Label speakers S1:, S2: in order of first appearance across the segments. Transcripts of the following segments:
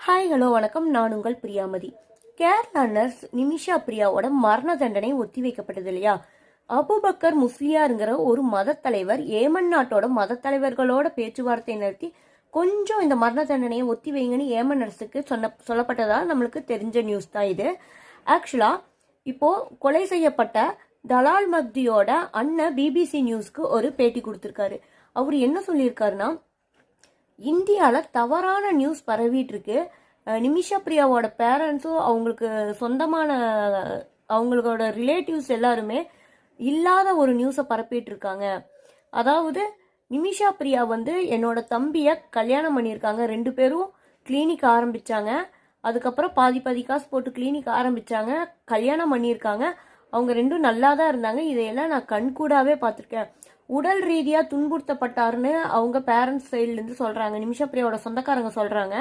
S1: Hi hello வணக்கம். நான் உங்கள் பிரியாமதி. கேரளா நர்ஸ் நிமிஷா பிரியாவோட மரண தண்டனை ஒத்தி வைக்கப்பட்டது இல்லையா? அபுபக்கர் முஸ்லியாருங்கிற ஒரு மத தலைவர் ஏமன் நாட்டோட மத தலைவர்களோட பேச்சுவார்த்தை நடத்தி கொஞ்சம் இந்த மரண தண்டனையை ஒத்தி வைங்கன்னு ஏமன் நர்ஸுக்கு சொல்லப்பட்டதா நம்மளுக்கு தெரிஞ்ச நியூஸ் தான் இது. ஆக்சுவலா இப்போ கொலை செய்யப்பட்ட தலால் மக்தியோட அண்ணன் பிபிசி நியூஸ்க்கு ஒரு பேட்டி கொடுத்திருக்காரு. அவர் என்ன சொல்லியிருக்காருன்னா, இந்தியாவில் தவறான நியூஸ் பரவிட்டு இருக்கு. நிமிஷா பிரியாவோட பேரண்ட்ஸும் அவங்களுக்கு சொந்தமான அவங்களோட ரிலேட்டிவ்ஸ் எல்லாருமே இல்லாத ஒரு நியூஸை பரப்பிட்டு இருக்காங்க. அதாவது நிமிஷா பிரியா என்னோட தம்பியை கல்யாணம் பண்ணியிருக்காங்க. 2 பேரும் கிளினிக் ஆரம்பிச்சாங்க. அதுக்கப்புறம் பாதி காசு போட்டு கிளினிக் ஆரம்பிச்சாங்க, கல்யாணம் பண்ணியிருக்காங்க. அவங்க 2 நல்லா தான் இருந்தாங்க. இதையெல்லாம் நான் கண்கூடாவே பார்த்துருக்கேன். உடல் ரீதியா துன்புறுத்தப்பட்டாருன்னு அவங்க பேரண்ட்ஸ் சைட்லேருந்து சொல்றாங்க, நிமிஷா பிரியாவோட சொந்தக்காரங்க சொல்றாங்க.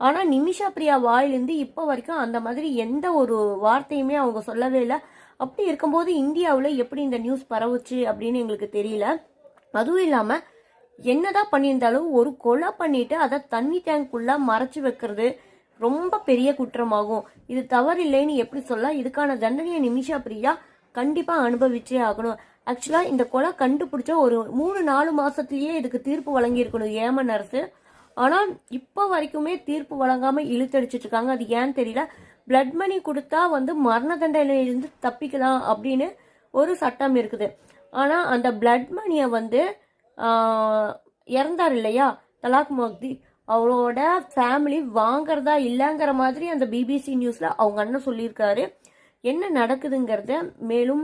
S1: ஆனா நிமிஷா பிரியா வாயிலிருந்து இப்போ வரைக்கும் அந்த மாதிரி எந்த ஒரு வார்த்தையுமே அவங்க சொல்லவே இல்லை. அப்படி இருக்கும்போது இந்தியாவில் எப்படி இந்த நியூஸ் பரவுச்சு அப்படின்னு எங்களுக்கு தெரியல. அதுவும் இல்லாம என்னதான் பண்ணியிருந்தாலும் ஒரு கொலை பண்ணிட்டு அதை தண்ணி டேங்க்குள்ள மறைச்சு வைக்கிறது ரொம்ப பெரிய குற்றமாகும். இது தவறில்லைன்னு எப்படி சொல்ல? இதுக்கான தண்டனையை நிமிஷா பிரியா கண்டிப்பா அனுபவிச்சே ஆகணும். ஆக்சுவலா இந்த கொலை கண்டுபிடிச்ச ஒரு 3-4 மாசத்திலேயே இதுக்கு தீர்ப்பு வழங்கி இருக்கணும் ஏமன் அரசு. ஆனா இப்போ வரைக்குமே தீர்ப்பு வழங்காம இழுத்தடிச்சிட்டு இருக்காங்க. அது ஏன்னு தெரியல. பிளட் மணி கொடுத்தா மரண தண்டனையிலிருந்து தப்பிக்கலாம் அப்படின்னு ஒரு சட்டம் இருக்குது. ஆனா அந்த பிளட் மணியை இறந்தார் இல்லையா தலாக் மக்தி, அவரோட ஃபேமிலி வாங்கறதா இல்லைங்கிற மாதிரி அந்த பிபிசி நியூஸ்ல அவங்க அண்ணன் சொல்லியிருக்காரு. என்ன நடக்குதுங்கிறத மேலும்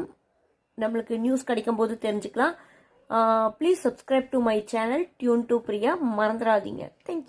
S1: நம்மளுக்கு நியூஸ் கிடைக்கும் போது தெரிஞ்சுக்கலாம். Please subscribe to my channel tune to Priya. மறந்துடாதீங்க. தேங்க்யூ.